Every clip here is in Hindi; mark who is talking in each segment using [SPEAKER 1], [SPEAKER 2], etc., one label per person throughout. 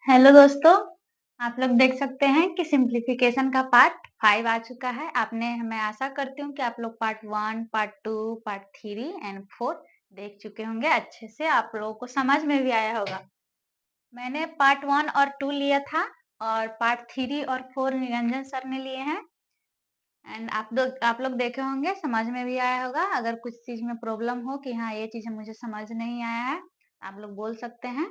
[SPEAKER 1] हेलो दोस्तों, आप लोग देख सकते हैं कि सिंप्लीफिकेशन का पार्ट 5 आ चुका है। मैं आशा करती हूँ कि आप लोग पार्ट 1, पार्ट 2, पार्ट 3 एंड 4 देख चुके होंगे। अच्छे से आप लोगों को समझ में भी आया होगा। मैंने पार्ट 1 और 2 लिया था और पार्ट 3 और 4 निरंजन सर ने लिए हैं। एंड आप लोग देखे होंगे, समझ में भी आया होगा। अगर कुछ चीज़ में प्रॉब्लम हो कि हाँ, ये चीज़ मुझे समझ नहीं आया है, आप लोग बोल सकते हैं।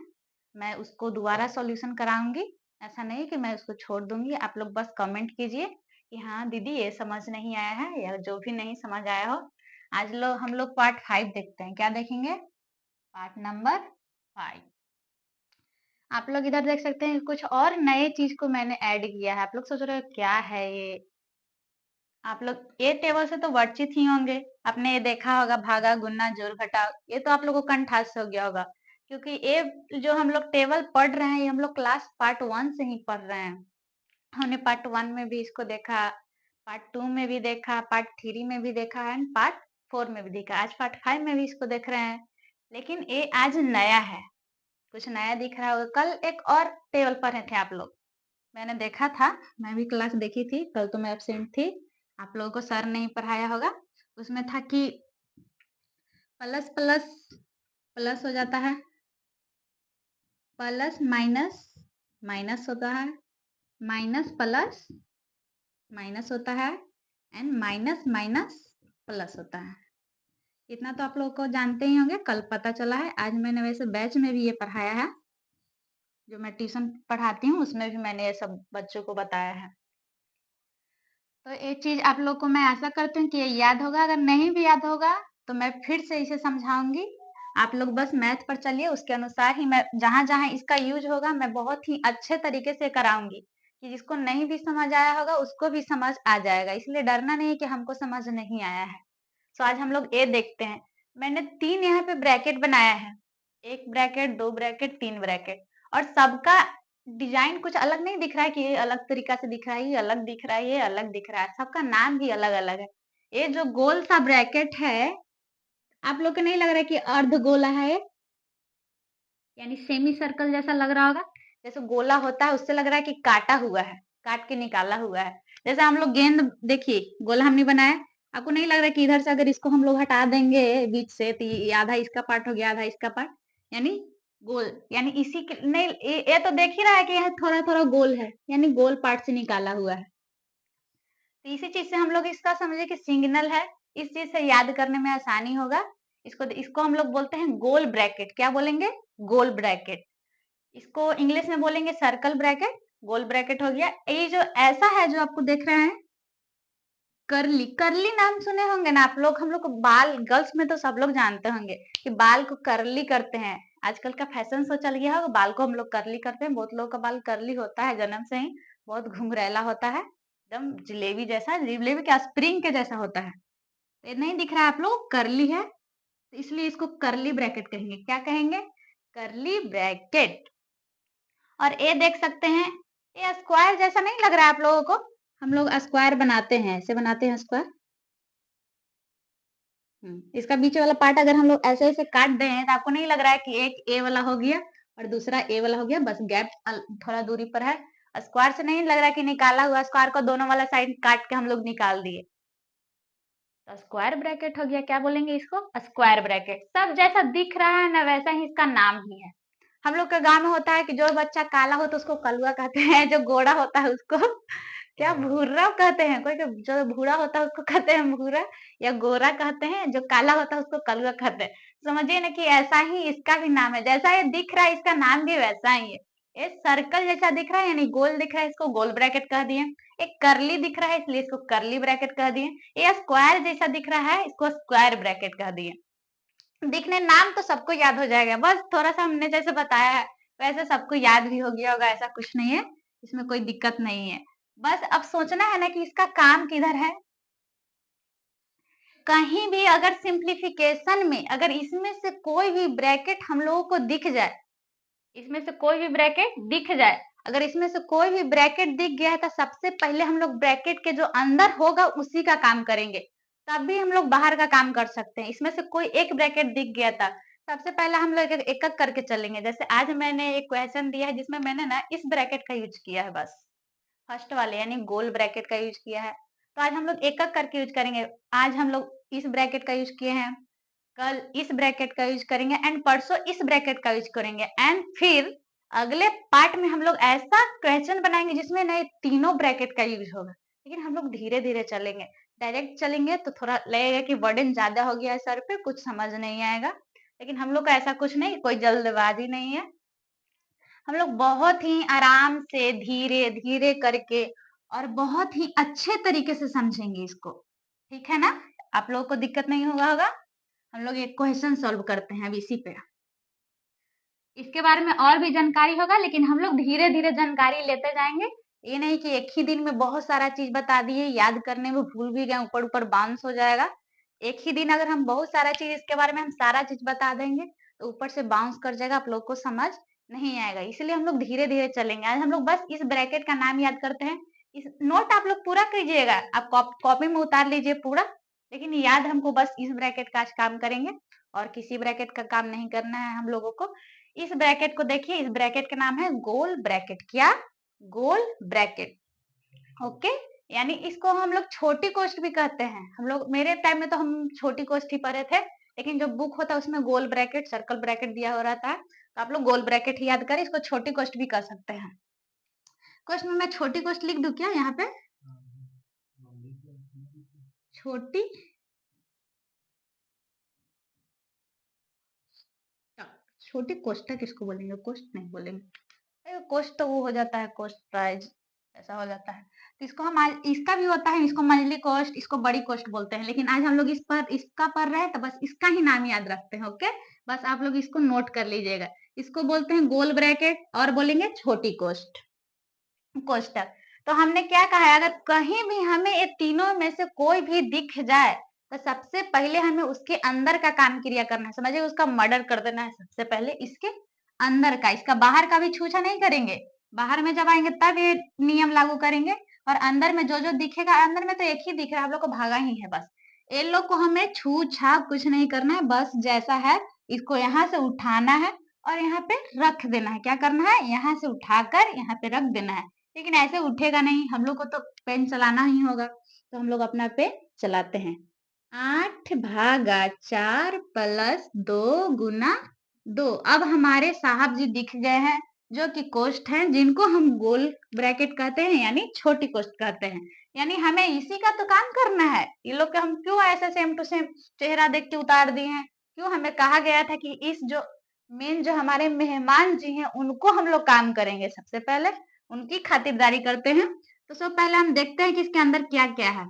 [SPEAKER 1] मैं उसको दोबारा सॉल्यूशन कराऊँगी। ऐसा नहीं कि मैं उसको छोड़ दूँगी। आप लोग बस कमेंट कीजिए कि हाँ, दीदी ये समझ नहीं आया है या जो भी नहीं समझ आया हो। हम लोग पार्ट 5 देखते हैं। क्या देखेंगे? Part number 5। आप लोग इधर देख सकते हैं कुछ और नए चीज़ को मैंने ऐड किया है। आप लोग सोच रहे हो क्या है ये? आप लोग ये टेबल से तो परिचित ही होंगे। आपने ये देखा होगा भागा, गुणा, जोड़, घटाव। ये तो आप लोगों को कंठस्थ हो गया होगा क्योंकि ये जो हम लोग टेबल पढ़ रहे हैं ये हम लोग क्लास पार्ट 1 से ही पढ़ रहे हैं। हमने पार्ट 1 में भी इसको देखा, पार्ट 2 में भी देखा, पार्ट 3 में भी देखा एंड पार्ट 4 में भी देखा। आज पार्ट 5 में भी इसको देख रहे हैं। लेकिन ये आज नया है, कुछ नया दिख रहा होगा। कल एक और टेबल पढ़े थे आप लोग, मैंने देखा था, मैं भी क्लास देखी थी। कल तो मैं एब्सेंट थी, आप लोगों को सर नहीं पढ़ाया होगा। उसमें था कि प्लस प्लस प्लस हो जाता है, प्लस माइनस माइनस होता है, माइनस प्लस माइनस होता है एंड माइनस माइनस प्लस होता है। इतना तो आप लोगों को जानते ही होंगे, कल पता चला है। आज मैंने वैसे बैच में भी ये पढ़ाया है, जो मैं ट्यूशन पढ़ाती हूँ उसमें भी मैंने ये सब बच्चों को बताया है। तो ये चीज आप लोग को मैं आशा करती हूँ कि ये याद होगा। अगर नहीं भी याद होगा तो मैं फिर से इसे समझाऊंगी। आप लोग बस मैथ पर चलिए, उसके अनुसार ही मैं जहां जहां इसका यूज होगा मैं बहुत ही अच्छे तरीके से कराऊंगी कि जिसको नहीं भी समझ आया होगा उसको भी समझ आ जाएगा। इसलिए डरना नहीं कि हमको समझ नहीं आया है। तो आज हम लोग ये देखते हैं। मैंने 3 यहाँ पे ब्रैकेट बनाया है, 1 ब्रैकेट, 2 ब्रैकेट, 3 ब्रैकेट। और सबका डिजाइन कुछ अलग नहीं दिख रहा है कि ये अलग तरीका से दिख रहा है, ये अलग दिख रहा है, ये अलग दिख रहा है। सबका नाम भी अलग अलग है। ये जो गोल सा ब्रैकेट है, आप लोग को नहीं लग रहा है कि अर्ध गोला है ये? यानी सेमी सर्कल जैसा लग रहा होगा। जैसे गोला होता है उससे लग रहा है कि काटा हुआ है, काट के निकाला हुआ है। जैसे हम लोग गेंद, देखिए गोला हमने बनाया, आपको नहीं लग रहा है कि इधर से अगर इसको हम लोग हटा देंगे बीच से तो ये आधा इसका पार्ट हो गया, आधा इसका पार्ट, यानी गोल। यानी इसी के नहीं, ये तो देख ही रहा है कि यहाँ थोड़ा थोड़ा गोल है, यानी गोल पार्ट से निकाला हुआ है। तो इसी चीज से हम लोग इसका समझे कि सिग्नल है। इस चीज से याद करने में आसानी होगा। इसको इसको हम लोग बोलते हैं गोल ब्रैकेट। क्या बोलेंगे? गोल ब्रैकेट। इसको इंग्लिश में बोलेंगे सर्कल ब्रैकेट। गोल ब्रैकेट हो गया। ये जो ऐसा है जो आपको देख रहे हैं, करली, करली नाम सुने होंगे ना आप लोग। हम लोग को बाल, गर्ल्स में तो सब लोग जानते होंगे कि बाल को करली करते हैं। आजकल का फैशन सो चल गया है, बाल को हम लोग करली करते हैं। बहुत लोगों का बाल करली होता है जन्म से ही, बहुत घुंघरैला होता है, एकदम जलेबी जैसा, जलेबी क्या स्प्रिंग के जैसा होता है। ये नहीं दिख रहा है आप लोग, करली है, तो इसलिए इसको करली ब्रैकेट कहेंगे। क्या कहेंगे? करली ब्रैकेट। और ये देख सकते हैं, ये स्क्वायर जैसा नहीं लग रहा है आप लोगों को? हम लोग स्क्वायर बनाते हैं, ऐसे बनाते हैं स्क्वायर। इसका बीच वाला पार्ट अगर हम लोग ऐसे ऐसे काट दें तो आपको नहीं लग रहा है कि एक ए वाला हो गया और दूसरा ए वाला हो गया, बस गैप थोड़ा दूरी पर है। स्क्वायर से नहीं लग रहा है कि निकाला हुआ, स्क्वायर को दोनों वाला साइड काट के हम लोग निकाल दिए, तो स्क्वायर ब्रैकेट हो गया। क्या बोलेंगे इसको? Square bracket. सब जैसा दिख रहा है ना वैसा ही इसका नाम भी है। हम लोग के गांव में होता है कि जो बच्चा काला हो तो उसको कलुआ कहते हैं, जो गोरा होता है उसको क्या भूरा कहते हैं। कोई जो भूरा होता है उसको कहते हैं भूरा, या गोरा कहते हैं। जो काला होता है उसको कलुआ कहते हैं। समझिए ना कि ऐसा ही इसका भी नाम है। जैसा ये दिख रहा है इसका नाम भी वैसा ही है। ये सर्कल जैसा दिख रहा है यानी गोल दिख रहा है, इसको गोल ब्रैकेट कह दिए। एक करली दिख रहा है इसलिए इसको करली ब्रैकेट कह दिए। ये स्क्वायर जैसा दिख रहा है, इसको स्क्वायर ब्रैकेट कह दिए। दिखने नाम तो सबको याद हो जाएगा, बस थोड़ा सा हमने जैसे बताया है वैसे सबको याद भी हो गया होगा। ऐसा कुछ नहीं है, इसमें कोई दिक्कत नहीं है। बस अब सोचना है ना कि इसका काम किधर है। कहीं भी अगर सिंप्लीफिकेशन में अगर इसमें से कोई भी ब्रैकेट हम लोगों को दिख जाए, इसमें से कोई भी ब्रैकेट दिख जाए, अगर इसमें से कोई भी ब्रैकेट दिख गया है तो सबसे पहले हम लोग ब्रैकेट के जो अंदर होगा उसी का काम करेंगे, तब भी हम लोग बाहर का काम कर सकते हैं। इसमें से कोई एक ब्रैकेट दिख गया था सबसे पहले हम लोग एक-एक करके चलेंगे। जैसे आज मैंने एक क्वेश्चन दिया है जिसमें मैंने ना इस ब्रैकेट का यूज़ किया है बस। फर्स्ट वाले यानी गोल ब्रैकेट का यूज़ किया है। तो आज हम लोग एक-एक करके यूज़ करेंगे। आज हम लोग इस ब्रैकेट का यूज़ किए हैं, कल इस ब्रैकेट का यूज़ करेंगे एंड परसों इस ब्रैकेट का यूज़ करेंगे एंड फिर अगले पार्ट में हम लोग ऐसा क्वेश्चन बनाएँगे जिसमें ना ये तीनों ब्रैकेट का यूज़ होगा। लेकिन हम लोग धीरे-धीरे चलेंगे। डायरेक्ट चलेंगे तो थोड़ा लगेगा कि बर्डन ज़्यादा हो गया है सर पे, कुछ समझ नहीं आएगा। लेकिन हम लोग का ऐसा कुछ नहीं, कोई जल्दबाज़ी नहीं है। हम लोग बहुत ही आराम से धीरे-धीरे करके और बहुत ही अच्छे तरीके से समझेंगे इसको। ठीक है ना? आप लोगों को दिक्कत नहीं होगा? हम लोग एक क्वेश्चन सॉल्व करते हैं अब इसी पे। इसके बारे में और भी जानकारी होगा लेकिन हम लोग धीरे-धीरे जानकारी लेते जाएँगे। ये नहीं कि एक ही दिन में बहुत सारा चीज़ बता दिए, याद करने में भूल भी गए, ऊपर-ऊपर बाउंस हो जाएगा। एक ही दिन अगर हम बहुत सारा चीज़ इसके बारे में हम सारा चीज़ बता देंगे, तो ऊपर से बाउंस कर जाएगा, आप लोग को समझ नहीं आएगा। इसलिए हम लोग धीरे-धीरे चलेंगे। आज हम लोग बस इस ब्रैकेट का नाम याद करते हैं। इस नोट आप लोग पूरा कीजिएगा, आप कॉपी में उतार लीजिए पूरा, लेकिन याद हमको बस इस ब्रैकेट का आज काम करेंगे और किसी ब्रैकेट का काम नहीं करना है हम लोगों को। इस ब्रैकेट को देखिए, इस ब्रैकेट का नाम है गोल ब्रैकेट। क्या? गोल ब्रैकेट। ओके, यानी इसको हम लोग छोटी कोष्ठ भी कहते हैं। हम लोग मेरे टाइम में तो हम छोटी कोष्ठ ही पढ़े थे, लेकिन जो बुक होता है उसमें गोल ब्रैकेट, सर्कल ब्रैकेट दिया हो रहता है, तो आप लोग गोल ब्रैकेट ही याद करें। इसको छोटी कोष्ठ भी कह सकते हैं। कोष्ठ में मैं छोटी कोष्ठ लिख दूं क्या यहाँ पे? छोटी छोटी कोष्ठक किसको बोलेंगे? कोष्ठ नहीं बोलेंगे। कोष्ठ तो वो हो जाता है, कोष्ठ प्राइज ऐसा हो जाता है। तो इसको हम आज इसका भी होता है, इसको मंजली कोष्ठ, इसको बड़ी कोष्ठ बोलते हैं। लेकिन आज हम लोग इसका पढ़ रहे हैं तो बस इसका ही नाम याद रखते हैं। ओके, बस आप लोग इसको नोट कर लीजिएगा। इसको बोलते हैं गोल ब्रैकेट और बोलेंगे छोटी कोष्ठ, कोष्ठक। तो हमने क्या कहा है, अगर कहीं भी हमें ये तीनों में से कोई भी दिख जाए तो सबसे पहले हमें उसके अंदर का काम क्रिया करना है। समझिए, उसका मर्डर कर देना है सबसे पहले इसके अंदर का। इसका बाहर का भी छूछा नहीं करेंगे। बाहर में जब आएंगे तब ये नियम लागू करेंगे और अंदर में जो जो दिखेगा, अंदर में तो एक ही दिख रहा है, हम लोग को भागा ही है बस। इन लोग को हमें छू छा कुछ नहीं करना है, बस जैसा है इसको यहाँ से उठाना है और यहाँ पे रख देना है। क्या करना है? यहाँ से उठाकर यहाँ पे रख देना है। लेकिन ऐसे उठेगा नहीं, हम लोग को तो पेन चलाना ही होगा, तो हम लोग अपना पेन चलाते हैं। 8 भागा 4 प्लस 2 गुना 2। अब हमारे साहब जी दिख गए हैं, जो कि कोष्ठ हैं, जिनको हम गोल ब्रैकेट कहते हैं यानी छोटी कोष्ठ कहते हैं। यानी हमें इसी का तो काम करना है। ये लोग के हम क्यों ऐसे सेम टू सेम चेहरा देख के उतार दिए हैं? क्यों? हमें कहा गया था कि इस जो मेन जो हमारे मेहमान जी हैं उनको हम लोग काम करेंगे सबसे पहले, उनकी खातिरदारी करते हैं। तो सबसे पहले हम देखते हैं कि इसके अंदर क्या-क्या है।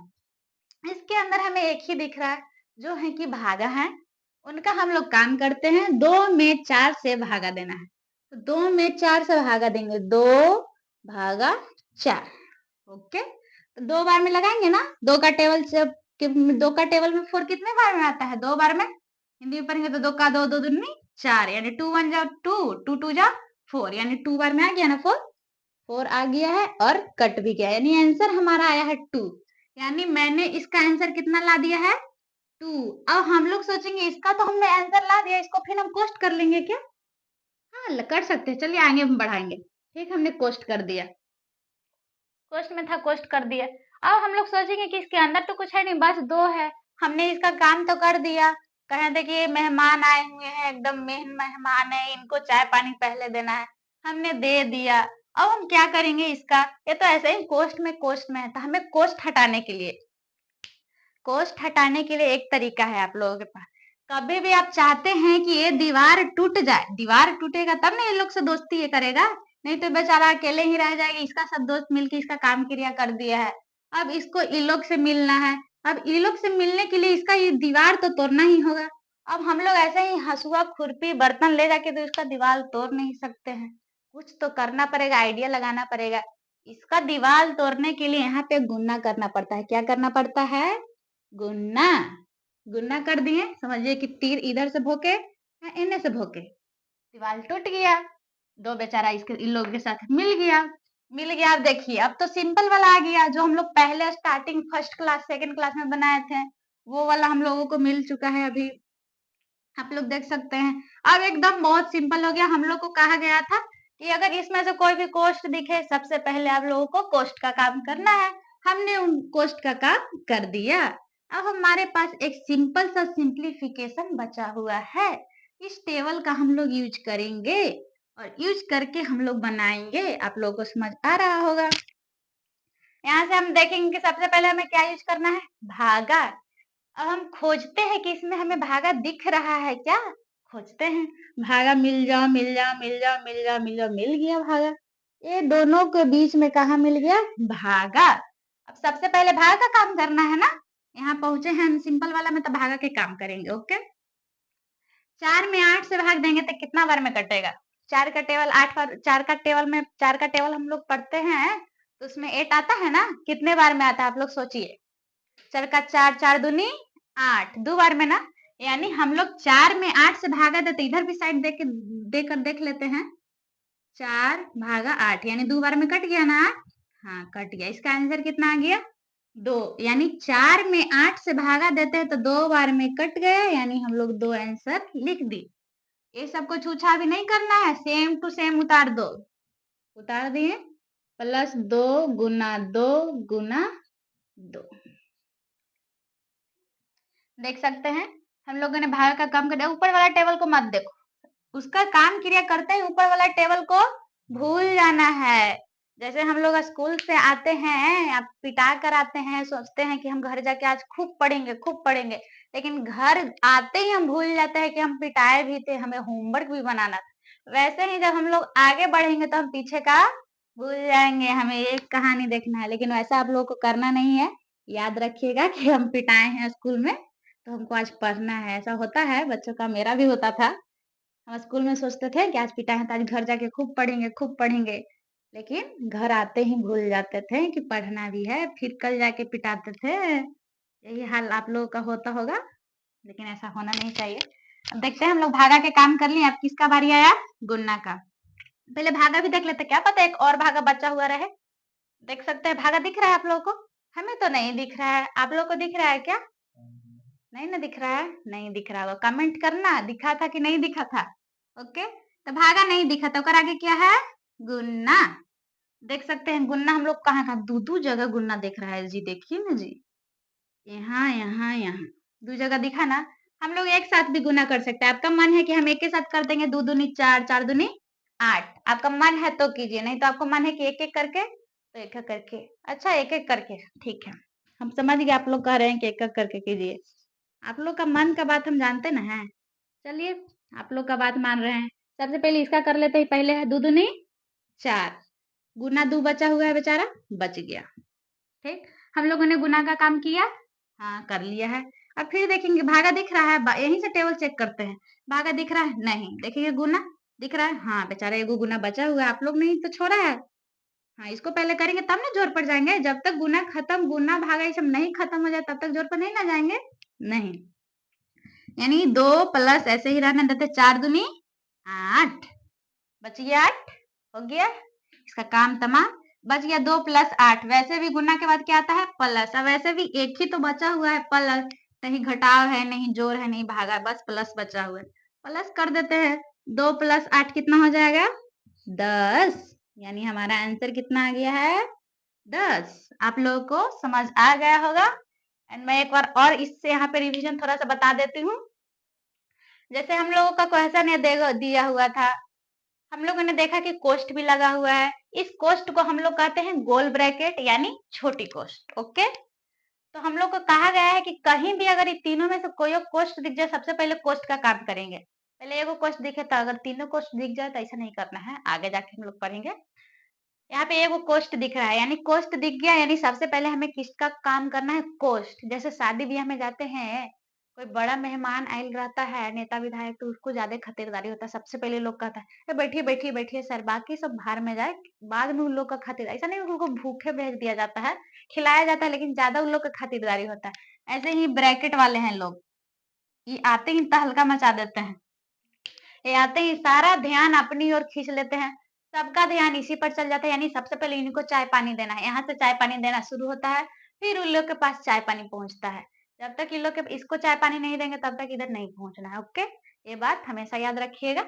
[SPEAKER 1] इसके अंदर हमें एक ही दिख रहा है, जो है कि भागा है। उनका हम लोग काम करते हैं। 2 में 4 से भागा देना है। तो 2 में 4 से भागा देंगे, 2 भागा 4। ओके, तो 2 बार में लगाएंगे ना, 2 का टेबल से 2 का टेबल में 4 कितने बार में आता है? 2 बार में। हिंदी में पढ़ेंगे तो 2 का 2, 2 दूनी 4, यानी 2 1 जा 2, 2 2 जा 4, यानी 2 बार में आ गया ना 4। 4 आ गया है और कट भी गया, यानी आंसर हमारा आया है 2। यानी मैंने इसका आंसर कितना ला दिया है? 2। अब हम लोग सोचेंगे इसका तो हमने आंसर ला दिया, इसको फिर हम कोष्ट कर लेंगे क्या? हाँ, कर सकते हैं। चलिए आगे हम बढ़ाएंगे। ठीक, हमने कोष्ट कर दिया। कोष्ट में था, कोष्ट कर दिया। अब हम लोग सोचेंगे कि इसके अंदर तो कुछ है नहीं, बस 2 है। हमने इसका काम तो कर दिया। कह दे कि ये मेहमान आए हुए हैं, एकदम मेन मेहमान है, इनको चाय पानी पहले देना है। हमने दे दिया। अब हम क्या करेंगे इसका? ये तो ऐसे ही कोष्ठ में है, तो हमें कोष्ठ हटाने के लिए, कोष्ठ हटाने के लिए एक तरीका है आप लोगों के पास। कभी भी आप चाहते हैं कि ये दीवार टूट जाए, दीवार टूटेगा तब ना ये लोग से दोस्ती ये करेगा, नहीं तो बेचारा अकेले ही रह जाएगा। इसका सब दोस्त मिलके इसका काम क्रिया कर दिया है। अब इसको इन लोग से मिलना है। अब इन लोग से मिलने के लिए इसका ये दीवार तो तोड़ना ही होगा। अब हम लोग ऐसे ही हसुआ खुरपी बर्तन ले जाके तो इसका दीवार तोड़ नहीं सकते हैं। कुछ तो करना पड़ेगा, आइडिया लगाना पड़ेगा। इसका दीवार तोड़ने के लिए यहाँ पे गुना करना पड़ता है। क्या करना पड़ता है? गुन्ना। गुन्ना कर दिए, समझिए कि तीर इधर से भोके या इन्हें से भोके, दीवार टूट गया। 2 बेचारा इसके इन लोगों के साथ मिल गया। मिल गया। अब देखिए, अब तो सिंपल वाला आ गया, जो हम लोग पहले starting first class second class में बनाए थे, वो वाला हम लोगों को मिल चुका है अभी। आप लोग देख सकते हैं। अब एकदम बहुत सिंपल हो गया। हम लोग को कहा गया था कि अगर इसमें से कोई भी कोष्ट दिखे, सबसे पहले आप लोगों को कोष्ट का काम करना है। हमने उन कोष्ट का काम कर दिया। अब हमारे पास एक सिंपल सा सिंप्लीफिकेशन बचा हुआ है। इस टेबल का हम लोग यूज करेंगे और यूज करके हम लोग बनाएंगे। आप लोगों को समझ आ रहा होगा। यहाँ से हम देखेंगे कि सबसे पहले हमें क्या यूज करना है, भागा। अब हम खोजते हैं कि इसमें हमें भागा दिख रहा है क्या, खोजते हैं। भागा मिल जाओ मिल जाओ मिल जाओ मिल जाओ मिल जाओ, मिल गया भागा। ये दोनों के बीच में कहा मिल गया, भागा। अब सबसे पहले भागा का काम करना है ना। यहाँ पहुंचे हैं हम सिंपल वाला में, तो भागा के काम करेंगे। ओके, 4 में 8 से भाग देंगे तो कितना बार में कटेगा? 4 का टेबल 8 बार, 4 का टेबल में 4 का टेबल हम लोग पढ़ते हैं तो उसमें 8 आता है ना। कितने बार में आता है आप लोग सोचिए? 4 का 4, 4 दूनी 8, 2 बार में ना। यानी हम लोग 4 में 8 से भागा देते, इधर भी साइड देकर देख लेते हैं। 4 भागा 8 यानी 2 बार में कट गया ना 8। हाँ कट गया। इसका आंसर कितना आ गया? 2। यानी 4 में 8 से भागा देते हैं तो 2 बार में कट गया, यानी हम लोग 2 आंसर लिख दी। ये सबको छूछा भी नहीं करना है, सेम टू सेम उतार दो। उतार दिए, +2 गुना 2 गुना 2। देख सकते हैं हम लोगों ने भागा का काम कर दिया। ऊपर वाला टेबल को मत देखो, उसका काम क्रिया करते ही ऊपर वाला टेबल को भूल जाना है। जैसे हम लोग स्कूल से आते हैं, आप पिटा कर आते हैं, सोचते हैं कि हम घर जाके आज खूब पढ़ेंगे खूब पढ़ेंगे, लेकिन घर आते ही हम भूल जाते हैं कि हम पिटाए भी थे, हमें होमवर्क भी बनाना था। वैसे ही जब हम लोग आगे बढ़ेंगे तो हम पीछे का भूल जाएंगे, हमें एक कहानी देखना है। लेकिन वैसा आप लोगों को करना नहीं है। याद रखिएगा कि हम पिटाए हैं स्कूल में तो हमको आज पढ़ना है। ऐसा होता है बच्चों का, मेरा भी होता था। हम स्कूल में सोचते थे कि आज पिटाए हैं तो आज घर जाके खूब पढ़ेंगे खूब पढ़ेंगे, लेकिन घर आते ही भूल जाते थे कि पढ़ना भी है, फिर कल जाके पिटाते थे। यही हाल आप लोगों का होता होगा, लेकिन ऐसा होना नहीं चाहिए। अब देखते हैं, हम लोग भागा के काम कर लिए। अब किसका बारी आया? गुन्ना का। पहले भागा भी देख लेते, क्या पता एक और भागा बचा हुआ रहे। देख सकते हैं भागा दिख रहा है आप लोगों को? हमें तो नहीं दिख रहा है, आप लोगों को दिख रहा है क्या? नहीं ना दिख रहा है, नहीं दिख रहा होगा कमेंट करना, दिखा था कि नहीं दिखा था। ओके, तो भागा नहीं दिखा तो ओकर आगे क्या है? गुन्ना। देख सकते हैं गुन्ना हम लोग कहाँ कहाँ दो जगह गुन्ना देख रहा है जी, देखिए ना जी, यहाँ यहाँ यहाँ 2 जगह दिखा ना। हम लोग एक साथ भी गुना कर सकते हैं। आपका मन है कि हम एक के साथ कर देंगे, 2 दूनी 4, 4 दूनी 8। आपका मन है तो कीजिए, नहीं तो आपको मन है कि एक एक करके, तो एक एक करके। अच्छा एक एक करके ठीक है, हम समझ गए आप लोग कह रहे हैं कि एक एक करके कीजिए। आप लोग का मन का बात हम जानते ना है। चलिए आप लोग का बात मान रहे हैं। सबसे पहले इसका कर लेते हैं। पहले है 2 दूनी 4, गुना 2 बचा हुआ है बेचारा, बच गया। ठीक, हम लोगों ने गुना का काम किया, हाँ कर लिया है। अब फिर देखेंगे भागा दिख रहा है, यहीं से टेबल चेक करते हैं। भागा दिख रहा है? नहीं। देखिए गुना दिख रहा है, हाँ बेचारा एगो गुना बचा हुआ है, आप लोग नहीं तो छोड़ा है। हाँ इसको पहले करेंगे तब ना जोर पर जाएंगे। जब तक गुना खत्म, गुना भागा ये सब नहीं खत्म हो जाए तब तक जोर पर नहीं ना जाएंगे। नहीं, यानी 2 प्लस ऐसे ही रहने देते, 4 दूनी 8, बच गया 8, हो गया इसका काम तमाम। बच गया 2 + 8। वैसे भी गुना के बाद क्या आता है? प्लस। अब वैसे भी एक ही तो बचा हुआ है प्लस, नहीं घटाव है नहीं जोड़ है नहीं भागा, बस प्लस बचा हुआ है, प्लस कर देते हैं। 2 + 8 कितना हो जाएगा? 10। यानी हमारा आंसर कितना आ गया है? 10। आप लोगों को समझ आ गया होगा। एंड मैं एक बार और इससे यहाँ पे रिवीजन थोड़ा सा बता देती हूँ। जैसे हम लोगों का क्वेश्चन ये दिया हुआ था, हम लोगों ने देखा कि कोष्ट भी लगा हुआ है। इस कोष्ट को हम लोग कहते हैं गोल ब्रैकेट यानी छोटी कोष्ट। ओके, तो हम लोग को कहा गया है कि कहीं भी अगर ये तीनों में से कोई कोष्ट दिख जाए, सबसे पहले कोष्ट का काम करेंगे। पहले एगो कोष्ट दिखे तो अगर तीनों कोष्ट दिख जाए तो ऐसा नहीं करना है, आगे जाके हम लोग पढ़ेंगे। यहाँ पे एगो कोष्ट दिख रहा है, यानी कोष्ट दिख गया, यानी सबसे पहले हमें किसका काम करना है? कोष्ट। जैसे शादी ब्याह में जाते हैं, कोई बड़ा मेहमान आयल रहता है, नेता विधायक, तो उसको ज्यादा खातिरदारी होता है। सबसे पहले लोग कहता है बैठिए बैठिए बैठिए सर, बाकी सब बाहर में जाए, बाद में उन लोग का खातिर, ऐसा नहीं उनको भूखे भेज दिया जाता है, खिलाया जाता है, लेकिन ज्यादा उन लोग का खातिरदारी होता है। ऐसे ही ब्रैकेट वाले हैं लोग, ये आते ही तहलका मचा देते हैं, ये आते ही सारा ध्यान अपनी ओर खींच लेते हैं, सबका ध्यान इसी पर चल जाता है। यानी सबसे पहले इनको चाय पानी देना है, यहाँ से चाय पानी देना शुरू होता है, फिर उन लोग के पास चाय पानी पहुंचता है। जब तक इन लोग के इसको चाय पानी नहीं देंगे तब तक इधर नहीं पहुंचना है। ओके, ये बात हमेशा याद रखिएगा,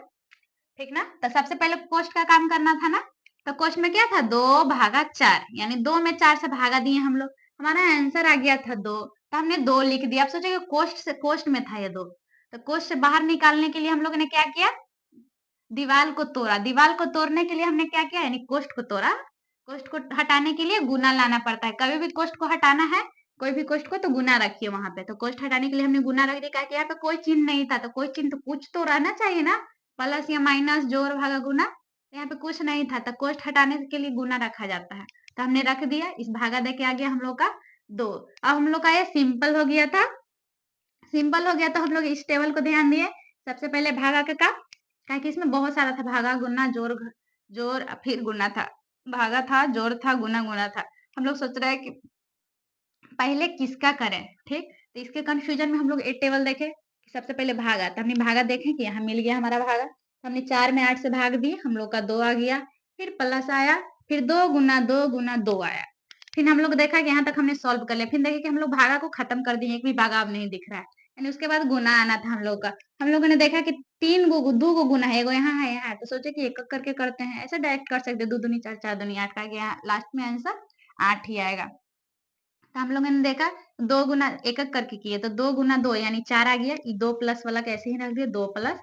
[SPEAKER 1] ठीक ना। तो सबसे पहले कोष्ट का काम करना था ना, तो कोष्ट में क्या था 2/4, यानी 2 में 4 से भागा दिए हम लोग, हमारा आंसर आ गया था 2, तो हमने 2 लिख दिया। आप सोचेंगे कोष्ट में था ये 2, तो कोष्ट से बाहर निकालने के लिए हम लोगों ने क्या किया, दीवाल को तोड़ा। दीवाल को तोड़ने के लिए हमने क्या किया, यानी कोष्ट को तोड़ा। कोष्ट को हटाने के लिए गुना लाना पड़ता है, कभी भी कोष्ट को हटाना है कोई भी कोष्ट को तो गुना रखिए वहां पे। तो कोष्ट हटाने के लिए हमने गुना रख दिया, यहाँ पे कोई चिन्ह नहीं था, तो कोई चिन्ह तो कुछ तो रहना चाहिए ना, प्लस या माइनस, जोड़ भागा गुना, यहाँ पे कुछ नहीं था, तो कोष्ट हटाने के लिए गुना रखा जाता है, तो हमने रख दिया। इस भागा दे के आ गया हम लोग का 2। अब हम लोग का ये सिंपल हो गया था, सिंपल हो गया तो हम लोग इस टेबल को ध्यान दिए। सबसे पहले भागा का काम, क्या कि इसमें बहुत सारा था, भागा गुना जोड़, जोड़ फिर गुना था, भागा था जोड़ था गुना गुना था। हम लोग सोच रहे हैं कि पहले किसका करें, ठीक। तो इसके कंफ्यूजन में हम लोग एक टेबल देखे कि सबसे पहले भागा, तो हमने भागा देखे कि यहाँ मिल गया हमारा भागा, तो हमने 4 में 8 से भाग दिए, हम लोग का 2 आ गया, फिर प्लस आया, फिर 2 गुना 2 गुना 2 आया। फिर हम लोग देखा कि यहाँ तक हमने सॉल्व कर लिया, फिर देखे कि हम लोग भागा को खत्म कर दिए, एक भी भागा अब नहीं दिख रहा है, यानी उसके बाद गुना आना था हम लोग का। हम लोगों ने देखा कि 2 गो गुना है, एगो यहाँ है यहाँ है, तो सोचे कि एक एक करके करते हैं, ऐसे डायरेक्ट कर सकते, 2 दूनी 4 4 दूनी 8 का गया, लास्ट में आंसर 8 ही आएगा। तो हम लोगों ने देखा 2 गुना एक एक करके किए, तो 2 गुना 2 यानी 4 आ गया, 2 प्लस वाला कैसे ही रख दिया, 2 प्लस,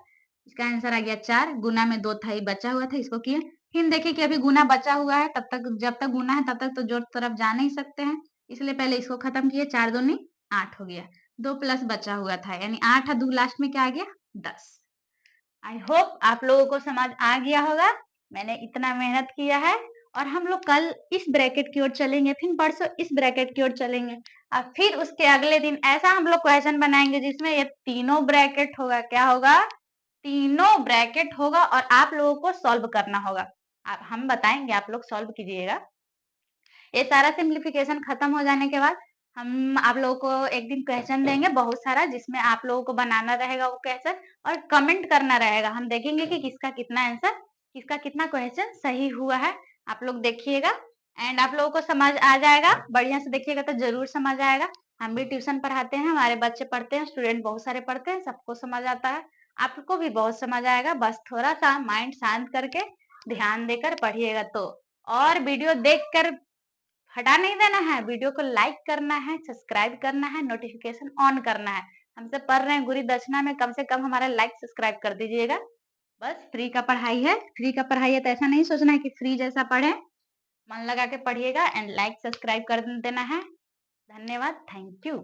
[SPEAKER 1] इसका आंसर आ गया 4। गुना में 2 था, ये बचा हुआ था, इसको किए। फिर देखिए कि अभी गुना बचा हुआ है, तब तक जब तक गुना है तब तक तो जोड़ तरफ जा नहीं सकते हैं, इसलिए पहले इसको खत्म किए, 4 दूनी 8 हो गया, 2 प्लस बचा हुआ था, यानी 8 और 2 लास्ट में क्या आ गया 10। आई होप आप लोगों को समझ आ गया होगा, मैंने इतना मेहनत किया है। और हम लोग कल इस ब्रैकेट की ओर चलेंगे, फिर परसों इस ब्रैकेट की ओर चलेंगे, और फिर उसके अगले दिन ऐसा हम लोग क्वेश्चन बनाएंगे जिसमें ये तीनों ब्रैकेट होगा। क्या होगा, तीनों ब्रैकेट होगा, और आप लोगों को सॉल्व करना होगा। हम बताएंगे, आप लोग सॉल्व कीजिएगा। ये सारा सिंप्लीफिकेशन खत्म हो जाने के बाद हम आप लोगों को एक दिन क्वेश्चन देंगे बहुत सारा, जिसमें आप लोगों को बनाना रहेगा वो क्वेश्चन, और कमेंट करना रहेगा। हम देखेंगे कि किसका कितना आंसर, किसका कितना क्वेश्चन सही हुआ है। आप लोग देखिएगा, एंड आप लोगों को समझ आ जाएगा, बढ़िया से देखिएगा तो जरूर समझ आएगा। हम भी ट्यूशन पढ़ाते हैं, हमारे बच्चे पढ़ते हैं, स्टूडेंट बहुत सारे पढ़ते हैं, सबको समझ आता है, आपको भी बहुत समझ आएगा। बस थोड़ा सा माइंड शांत करके ध्यान देकर पढ़िएगा तो। और वीडियो देखकर हटा नहीं देना है, वीडियो को लाइक करना है, सब्सक्राइब करना है, नोटिफिकेशन ऑन करना है। हमसे पढ़ रहे हैं, गुरु दक्षिणा में कम से कम हमारा लाइक सब्सक्राइब कर दीजिएगा। बस फ्री का पढ़ाई है, फ्री का पढ़ाई है तो ऐसा नहीं सोचना है कि फ्री जैसा पढ़े, मन लगा के पढ़िएगा, एंड लाइक सब्सक्राइब कर देना है। धन्यवाद, थैंक यू।